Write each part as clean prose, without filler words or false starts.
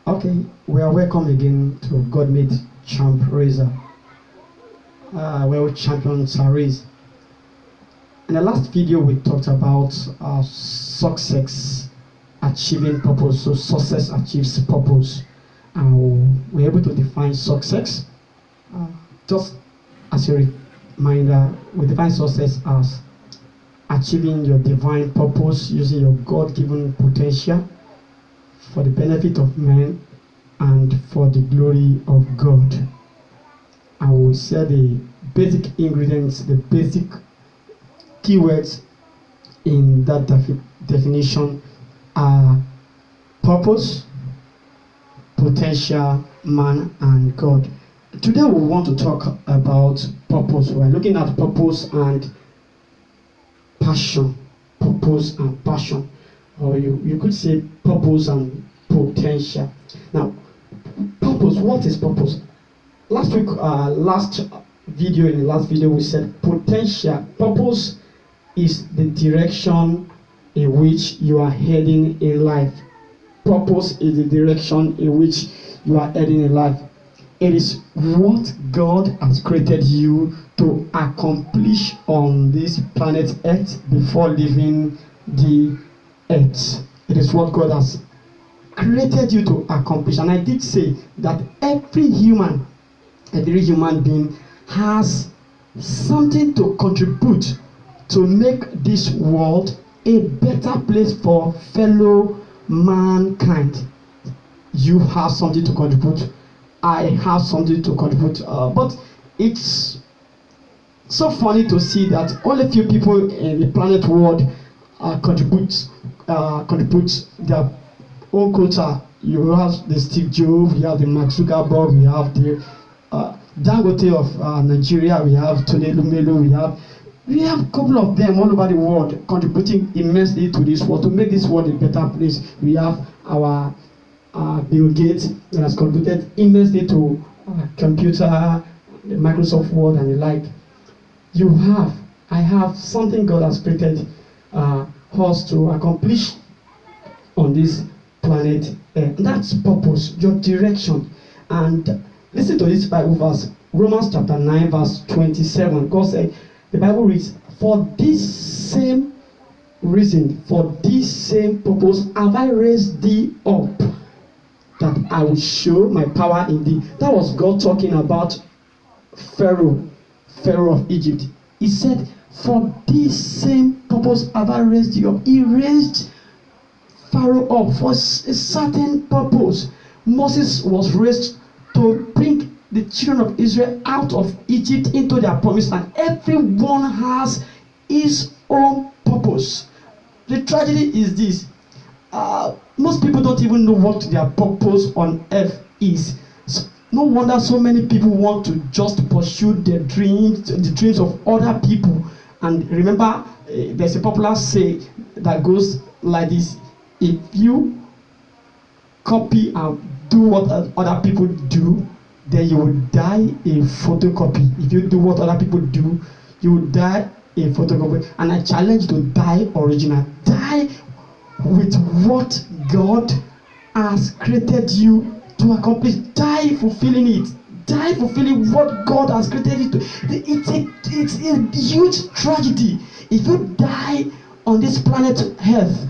Okay, we are welcome again to God Made Champ Raiser, where we champions are raised. In the last video, we talked about success achieving purpose. So success achieves purpose, and we're able to define success. Just as a reminder, we define success as achieving your divine purpose using your God-given potential for the benefit of men and for the glory of God. I will share the basic ingredients, the basic keywords in that definition are purpose, potential, man, and God. Today we want to talk about purpose. We're looking at purpose and passion. Purpose and passion. Or you could say purpose and potential. Now, purpose, what is purpose? In the last video we said potential. Purpose is the direction in which you are heading in life. Purpose is the direction in which you are heading in life. It is what God has created you to accomplish on this planet Earth before leaving the earth. It is what God has created you to accomplish. And I did say that every human being has something to contribute to make this world a better place for fellow mankind. You have something to contribute. I have something to contribute. But it's so funny to see that only few people in the planet world contribute their own quota. You have the Steve Jobs, you have the Mark Zuckerberg, we have the Dangote of Nigeria, we have Tony Lumelo, we have a couple of them all over the world contributing immensely to this world, to make this world a better place. We have our Bill Gates that has contributed immensely to computer, the Microsoft Word and the like. I have something God has created us to accomplish on this planet. That's purpose, your direction. And listen to this Bible verse, Romans chapter 9 verse 27. God said, the Bible reads, for this same reason, for this same purpose have I raised thee up, that I will show my power in thee. That was God talking about Pharaoh of Egypt. He said, for this same purpose have I raised thee up. He raised Pharaoh up for a certain purpose. Moses was raised to bring the children of Israel out of Egypt into their promised land. Everyone has his own purpose. The tragedy is this. Most people don't even know what their purpose on earth is. So, no wonder so many people want to just pursue their dreams, the dreams of other people. And remember, there's a popular saying that goes like this: if you copy and do what other people do, then you will die a photocopy. If you do what other people do, you will die a photocopy. And I challenge you to die original. Die with what God has created you to accomplish. Die fulfilling it. Die fulfilling what God has created you to. It's a huge tragedy if you die on this planet Earth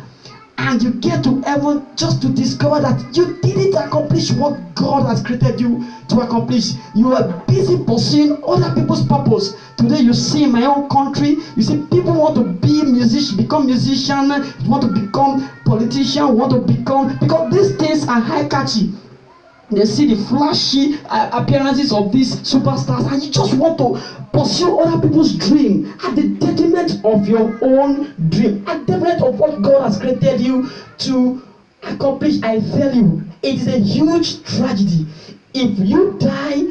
and you get to heaven just to discover that you didn't accomplish what God has created you to accomplish. You are busy pursuing other people's purpose. Today you see in my own country, you see people want to be become musician, want to become politician, want to become, because these things are high catchy. They see the flashy appearances of these superstars, and you just want to pursue other people's dream at the detriment of your own dream, at the detriment of what God has created you to accomplish. I tell you, it is a huge tragedy if you die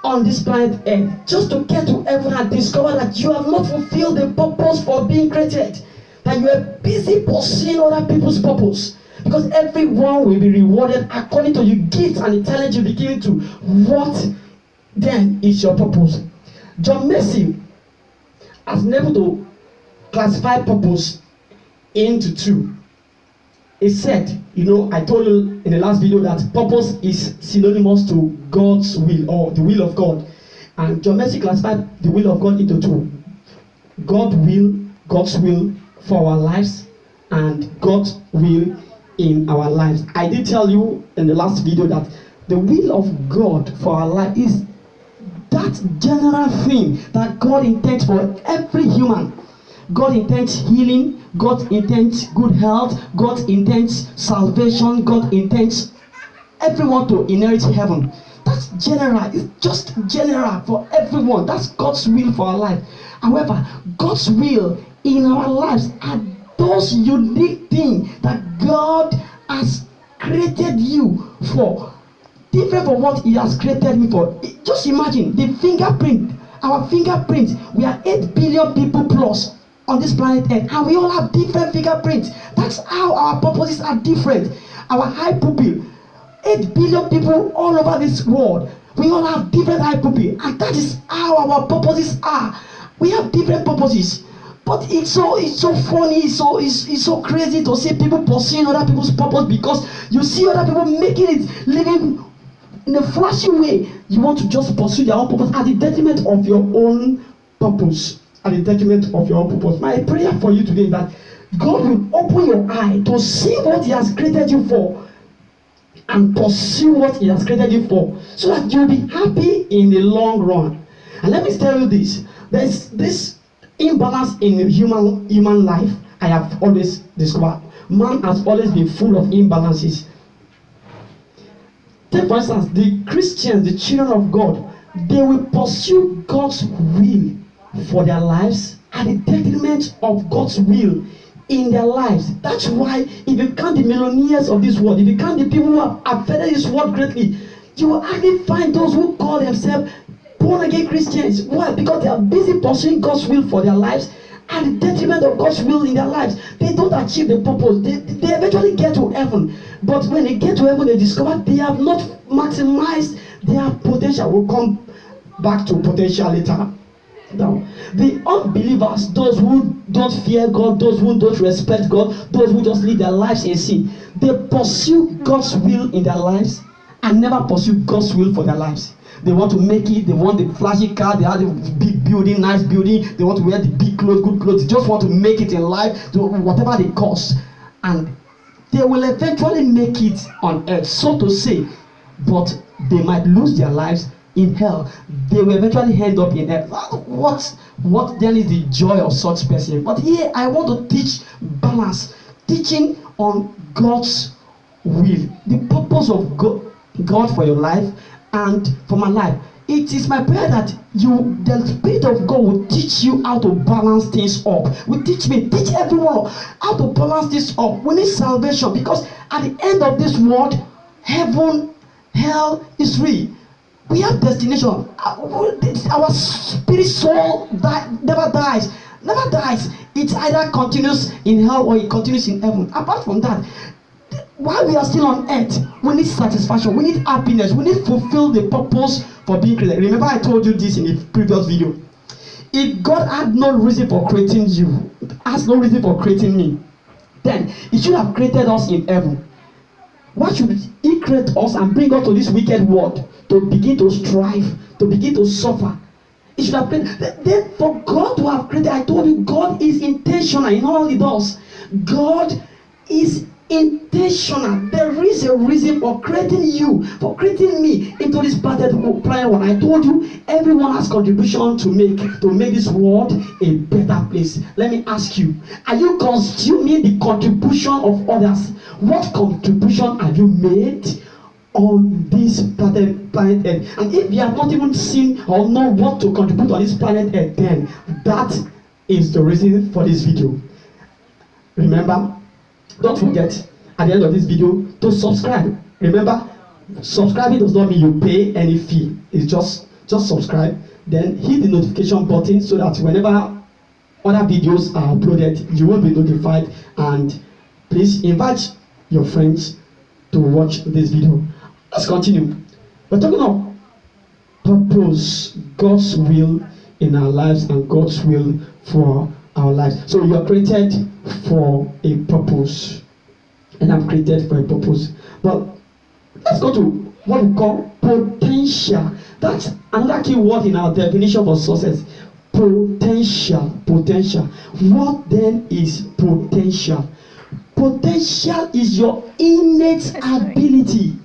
on this planet Earth just to get to heaven and discover that you have not fulfilled the purpose for being created, that you are busy pursuing other people's purpose. Because everyone will be rewarded according to your gifts and the talent you be given to. What then is your purpose? John Macy has been able to classify purpose into two. It's said, I told you in the last video that purpose is synonymous to God's will or the will of God. And John Mercy classified the will of God into two. God's will for our lives, and God's will in our lives. I did tell you in the last video that the will of God for our life is that general thing that God intends for every human. God intends healing, God intends good health, God intends salvation, God intends everyone to inherit heaven. That's general. It's just general for everyone. That's God's will for our life. However, God's will in our lives are those unique things that God has created you for. Different from what He has created me for. Just imagine the fingerprint. Our fingerprint. We are 8 billion people plus on this planet Earth, and we all have different fingerprints. That's how our purposes are different. Our high pupil, 8 billion people all over this world. We all have different high pupil, and that is how our purposes are. We have different purposes, but it's so funny, it's so crazy to see people pursuing other people's purpose, because you see other people making it, living in a flashy way. You want to just pursue their own purpose at the detriment of your own purpose. At the detriment of your own purpose. My prayer for you today is that God will open your eye to see what He has created you for, and pursue what He has created you for, so that you'll be happy in the long run. And let me tell you this: there's this imbalance in human life. I have always discovered man has always been full of imbalances. Take for instance, the Christians, the children of God, they will pursue God's will for their lives at the detriment of God's will in their lives. That's why if you count the millionaires of this world, if you count the people who have affected this world greatly, you will actually find those who call themselves born-again Christians. Why? Because they are busy pursuing God's will for their lives at the detriment of God's will in their lives. They don't achieve the purpose. They eventually get to heaven, but when they get to heaven, they discover they have not maximized their potential. We'll come back to potential later. Now, the unbelievers, those who don't fear God, those who don't respect God, those who just live their lives in sin, they pursue God's will in their lives and never pursue God's will for their lives. They want to make it, they want the flashy car, they have the big building, nice building, they want to wear the big clothes, good clothes, they just want to make it in life, to whatever they cost. And they will eventually make it on earth, so to say, but they might lose their lives in hell. They will eventually end up in hell. What then is the joy of such person? But here I want to teach balance, teaching on God's will, the purpose of God for your life and for my life. It is my prayer that the Spirit of God will teach you how to balance things up. Will teach me, teach everyone how to balance this up. We need salvation, because at the end of this world, heaven, hell is free. We have destination. Our spirit soul never dies. Never dies. It either continues in hell or it continues in heaven. Apart from that, while we are still on earth, we need satisfaction, we need happiness, we need to fulfill the purpose for being created. Remember, I told you this in the previous video. If God had no reason for creating you, has no reason for creating me, then He should have created us in heaven. Why should He create us and bring us to this wicked world to begin to strive, to begin to suffer? He should have created. Then for God to have created, I told you, God is intentional in all He does. God is intentional. There is a reason for creating you, for creating me into this planet one. I told you, everyone has contribution to make this world a better place. Let me ask you, are you consuming the contribution of others? What contribution have you made on this planet Earth? And if you have not even seen or know what to contribute on this planet Earth, then that is the reason for this video. Remember, don't forget at the end of this video to subscribe. Remember, subscribing does not mean you pay any fee. It's just subscribe, then hit the notification button so that whenever other videos are uploaded, you will be notified. And please invite your friends to watch this video. Let's continue. We're talking about purpose, God's will in our lives and God's will for our lives. So you are created for a purpose. and I'm created for a purpose. But let's go to what we call potential. That's another key word in our definition for success. Potential. Potential. What then is potential? Potential is your innate ability.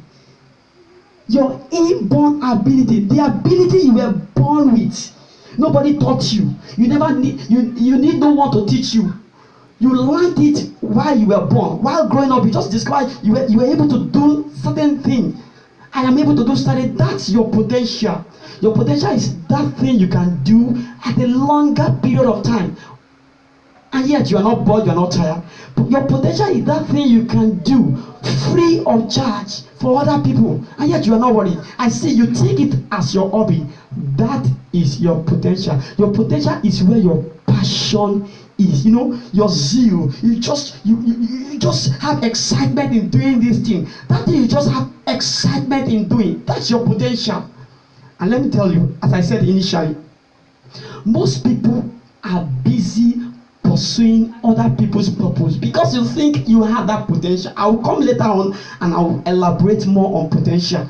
Your inborn ability. The ability you were born with. Nobody taught you. You never need you need no one to teach you. You learned it while you were born. While growing up, you just discovered you were able to do certain things. I am able to do certain. That's your potential. Your potential is that thing you can do at a longer period of time. And yet you are not bored, you are not tired. But your potential is that thing you can do free of charge for other people. And yet you are not worried. I see you take it as your hobby. That is your potential. Your potential is where your passion is, your zeal. You just have excitement in doing this thing. That thing you just have excitement in doing. That's your potential. And let me tell you, as I said initially, most people are busy pursuing other people's purpose because you think you have that potential. I will come later on and I will elaborate more on potential.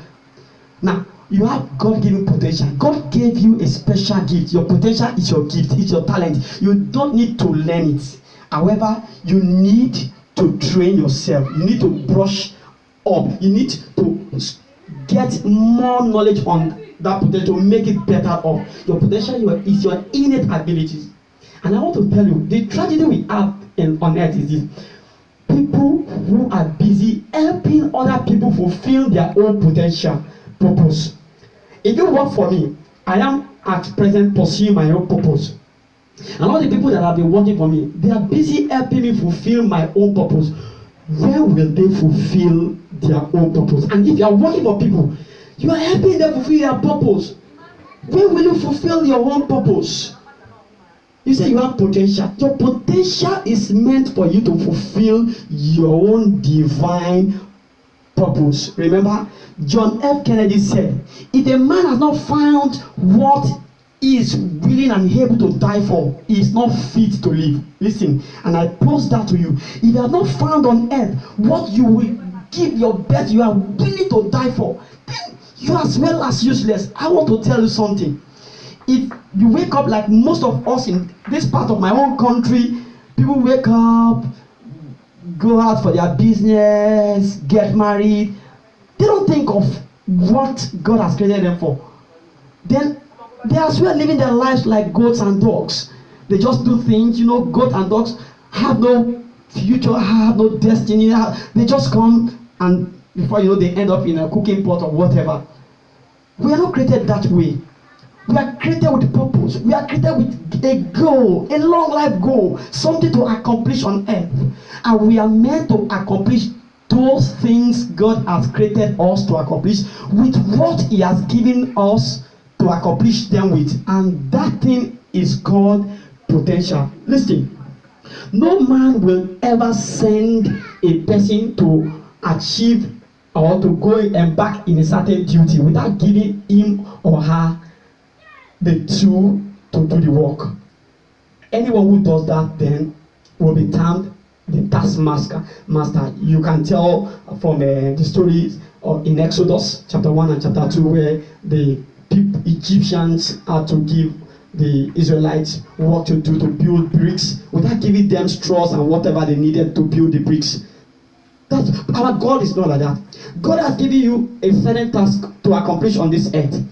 Now, you have God-given potential. God gave you a special gift. Your potential is your gift. It's your talent. You don't need to learn it. However, you need to train yourself. You need to brush up. You need to get more knowledge on that potential to make it better off. Your potential is your innate abilities. And I want to tell you, the tragedy we have on earth is this. People who are busy helping other people fulfill their own potential purpose. If you work for me, I am at present pursuing my own purpose. And all the people that have been working for me, they are busy helping me fulfill my own purpose. When will they fulfill their own purpose? And if you are working for people, you are helping them fulfill their purpose. When will you fulfill your own purpose? You say you have potential. Your potential is meant for you to fulfill your own divine purpose. Remember, John F. Kennedy said, if a man has not found what he is willing and able to die for, he is not fit to live. Listen, and I pose that to you. If you have not found on earth what you will give your best, you are willing to die for, then you are as well as useless. I want to tell you something. If you wake up like most of us in this part of my own country, people wake up, go out for their business, get married. They don't think of what God has created them for. Then they are as well living their lives like goats and dogs. They just do things, goats and dogs have no future, have no destiny. They just come and before they end up in a cooking pot or whatever. We are not created that way. We are created with purpose. We are created with a goal, a long life goal, something to accomplish on earth. And we are meant to accomplish those things God has created us to accomplish with what He has given us to accomplish them with. And that thing is called potential. Listen, no man will ever send a person to achieve or to go embark in a certain duty without giving him or her the tool to do the work. Anyone who does that then will be termed the taskmaster. You can tell from the stories in Exodus chapter 1 and chapter 2 where the Egyptians had to give the Israelites work to do to build bricks without giving them straws and whatever they needed to build the bricks. Our God is not like that. God has given you a certain task to accomplish on this earth.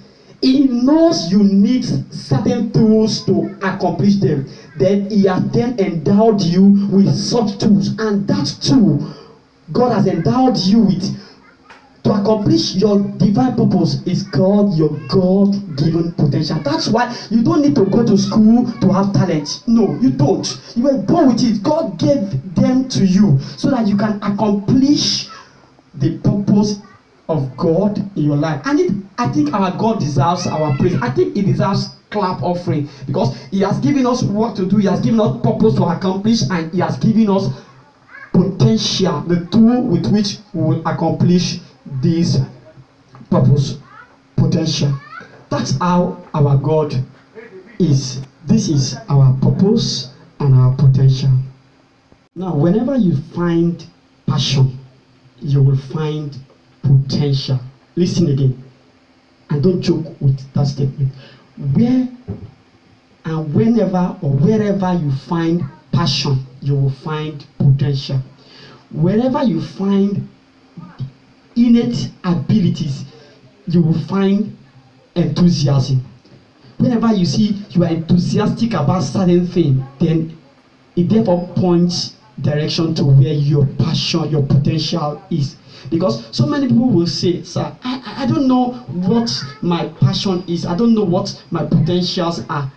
He knows you need certain tools to accomplish them. Then He has then endowed you with such tools. And that tool God has endowed you with to accomplish your divine purpose is called your God-given potential. That's why you don't need to go to school to have talent. No, you don't. You were born with it. God gave them to you so that you can accomplish the purpose of God in your life. And I think our God deserves our praise. I think He deserves clap offering because He has given us work to do. He has given us purpose to accomplish, and He has given us potential, the tool with which we will accomplish this purpose. Potential. That's how our God is. This is our purpose and our potential. Now, whenever you find passion, you will find potential. Listen again, and don't joke with that statement. Where and whenever or wherever you find passion, you will find potential. Wherever you find innate abilities, you will find enthusiasm. Whenever you see you are enthusiastic about certain thing, then it therefore points direction to where your passion, your potential is. Because so many people will say, sir, I don't know what my passion is. I don't know what my potentials are.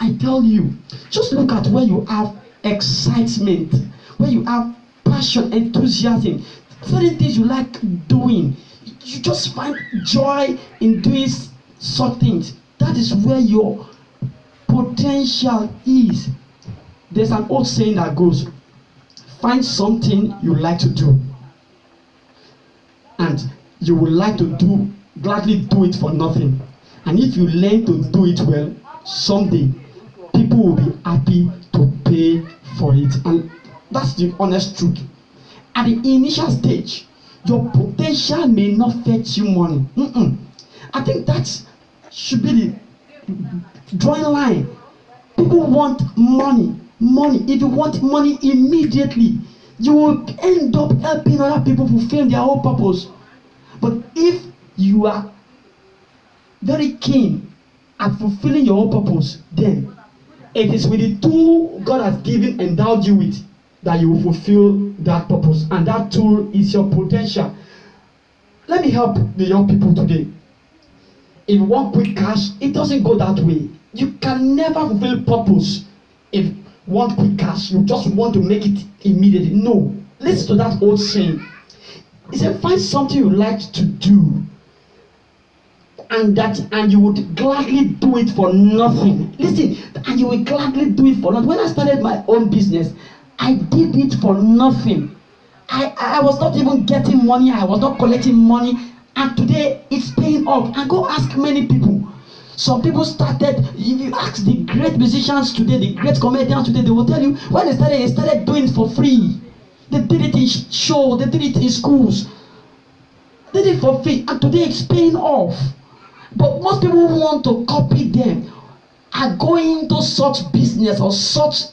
I tell you, just look at where you have excitement, where you have passion, enthusiasm, certain things you like doing. You just find joy in doing such things. That is where your potential is. There's an old saying that goes, find something you like to do, and you would like to gladly do it for nothing. And if you learn to do it well, someday people will be happy to pay for it. And that's the honest truth. At the initial stage, your potential may not fetch you money. I think that should be the drawing line. People want money. If you want money immediately, you will end up helping other people fulfill their own purpose. But if you are very keen at fulfilling your own purpose, then it is with the tool God has endowed you with, that you will fulfill that purpose. And that tool is your potential. Let me help the young people today. If you want quick cash, it doesn't go that way. You can never fulfill purpose if you want quick cash. You just want to make it immediately. No. Listen to that old saying. It said, find something you like to do, and you would gladly do it for nothing. Listen, and you will gladly do it for nothing. When I started my own business, I did it for nothing. I was not even getting money. I was not collecting money. And today, it's paying off. And go ask many people. Some people started, if you ask the great musicians today, the great comedians today, they will tell you, when they started doing it for free. They did it in shows, they did it in schools. They did it for free. And today, it's paying off. But most people who want to copy them are going into such business or such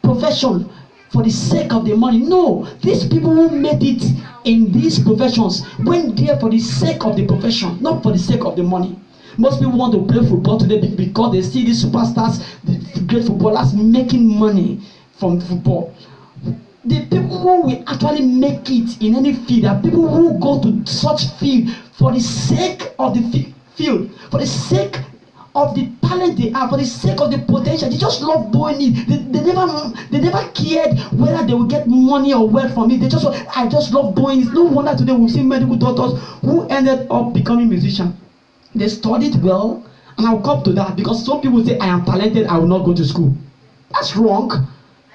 profession for the sake of the money. No, these people who made it in these professions went there for the sake of the profession, not for the sake of the money. Most people want to play football today because they see these superstars, the great footballers, making money from football. The people who will actually make it in any field are people who go to such field for the sake of the field, for the sake of the talent they have, for the sake of the potential. They just love doing it. They never cared whether they will get money or wealth from it. I just love doing it. No wonder today we see medical doctors who ended up becoming musicians. They studied well, and I'll come to that, because some people say, I am talented, I will not go to school. That's wrong.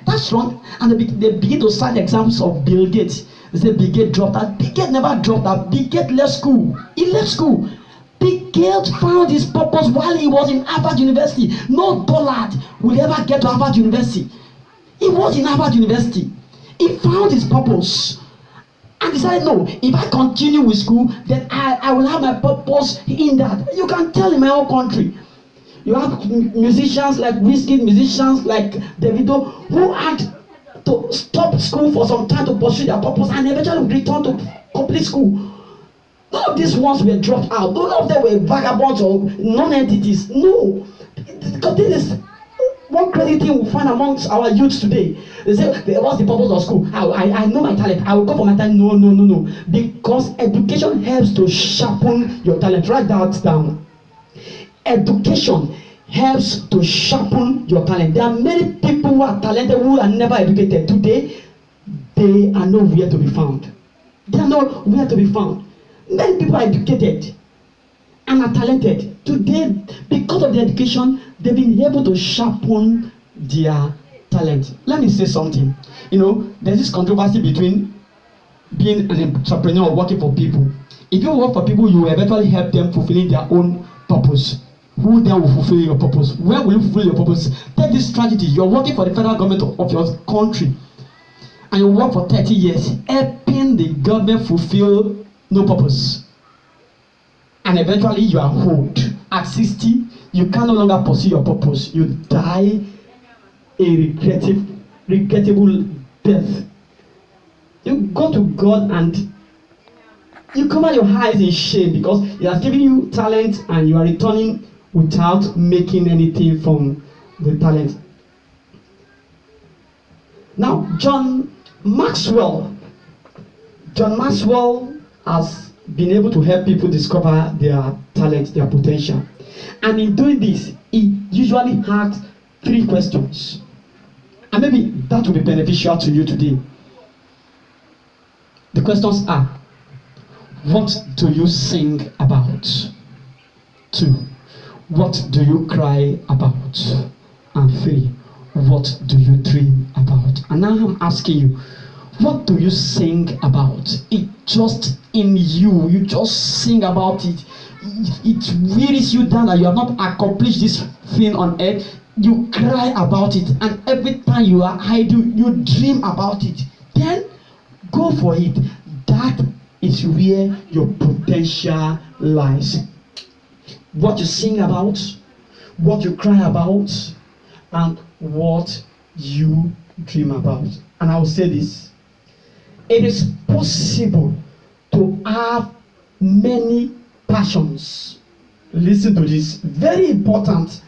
That's wrong. And they begin to cite examples of Bill Gates. They say Bill Gates dropped out. Bill Gates never dropped out. Bill Gates left school. He left school. Bill Gates found his purpose while he was in Harvard University. No dullard will ever get to Harvard University. He was in Harvard University. He found his purpose and decided, no, if I continue with school, then I will have my purpose in that. You can tell in my own country. You have musicians like Whiskey, musicians like Davido, who had to stop school for some time to pursue their purpose and eventually return to complete school. None of these ones were dropped out. None of them were vagabonds or non-entities. No. Because this is one crazy thing we find amongst our youths today. They say, what's the purpose of school? I know my talent. I will go for my talent. No. Because education helps to sharpen your talent. Write that down. Education helps to sharpen your talent. There are many people who are talented who are never educated. Today, they are nowhere to be found. They are nowhere to be found. Many people are educated and are talented. Today, because of their education, they've been able to sharpen their talent. Let me say something. There's this controversy between being an entrepreneur or working for people. If you work for people, you will eventually help them fulfilling their own purpose. Who then will fulfill your purpose? Where will you fulfill your purpose? Take this strategy. You're working for the federal government of your country, and you work for 30 years, helping helping the government fulfill no purpose, and eventually you are old. At 60, you can no longer pursue your purpose. You die a regrettable death. You go to God and you cover your eyes in shame because He has given you talent and you are returning without making anything from the talent. Now, John Maxwell has been able to help people discover their talent, their potential. And in doing this, he usually asks 3 questions. And maybe that will be beneficial to you today. The questions are: what do you sing about? 2, what do you cry about? And 3, what do you dream about? And now I'm asking you, what do you sing about? It just in you. You just sing about it. It wearies you down that you have not accomplished this thing on earth. You cry about it, and every time you are idle, you dream about it. Then go for it. That is where your potential lies. What you sing about, what you cry about, and what you dream about. And I will say this: it is possible to have many passions. Listen to this, very important.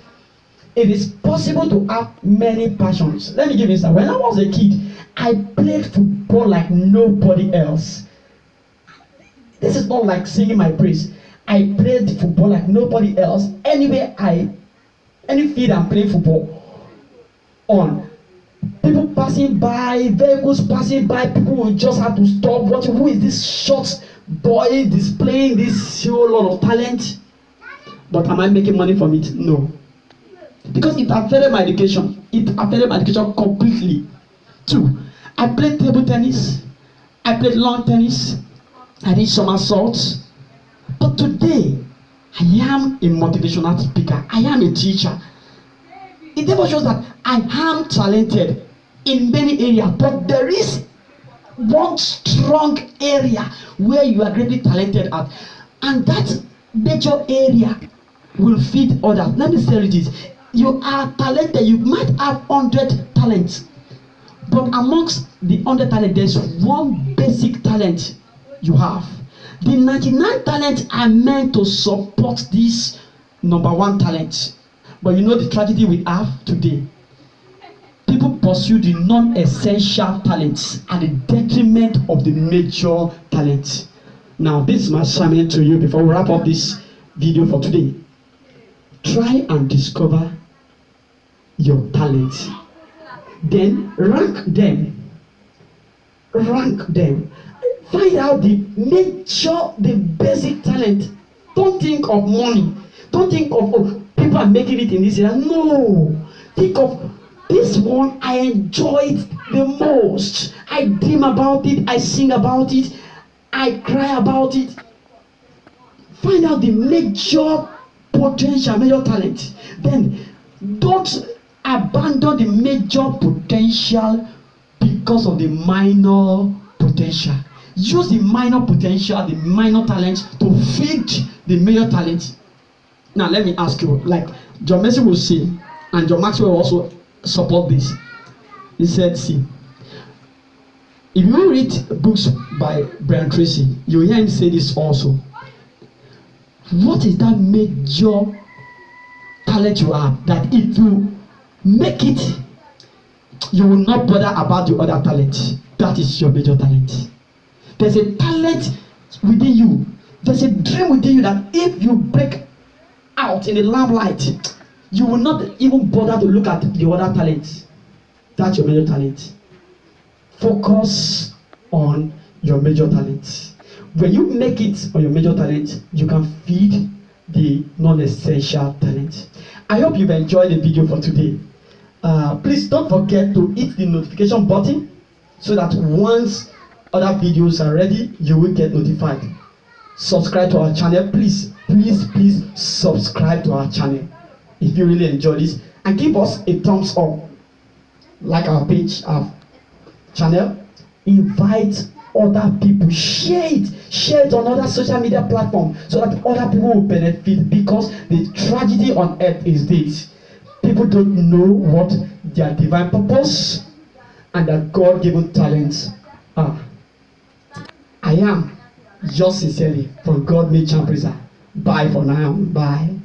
It is possible to have many passions. Let me give you some. When I was a kid, I played football like nobody else. This is not like singing my praise. I played football like nobody else. Anywhere any field I'm playing football on, people passing by, vehicles passing by, people will just have to stop watching. Who is this short boy displaying this whole lot of talent? But am I making money from it? No. Because it affected my education. It affected my education completely. 2, I played table tennis. I played lawn tennis. I did somersaults. But today, I am a motivational speaker. I am a teacher. It therefore shows that I am talented in many areas, but there is one strong area where you are greatly talented at, and that major area will feed others. Let me say this: you are talented. You might have 100 talents, but amongst the 100 talents, there's one basic talent you have. The 99 talents are meant to support this number 1 talent. But you know the tragedy we have today? People pursue the non-essential talents at the detriment of the major talents. Now, this is my sermon to you before we wrap up this video for today. Try and discover your talents. Then rank them. Rank them. Find out the basic talent. Don't think of money. Don't think of, oh, people are making it in this area. No. Think of this one. I enjoy it the most. I dream about it. I sing about it. I cry about it. Find out the major potential, major talent. Then don't abandon the major potential because of the minor potential. Use the minor potential, the minor talent to feed the major talent. Now let me ask you, like John Messi will say, and John Maxwell will also support this. He said, see, if you read books by Brian Tracy, you hear him say this also. What is that major talent you have that if you make it, you will not bother about the other talent? That is your major talent. There's a talent within you. There's a dream within you that if you break out in the limelight, you will not even bother to look at the other talents. That's your major talent. Focus on your major talent. When you make it on your major talent, you can feed the non-essential talent. I hope you've enjoyed the video for today. Please don't forget to hit the notification button so that once other videos are ready, you will get notified. Subscribe to our channel. Please subscribe to our channel if you really enjoy this, and give us a thumbs up. Like our page, our channel. Invite other people. Share it on other social media platforms so that other people will benefit, because the tragedy on earth is this: people don't know what their divine purpose and their God-given talents are. I am yours sincerely from God Made Champion. Bye for now. Bye.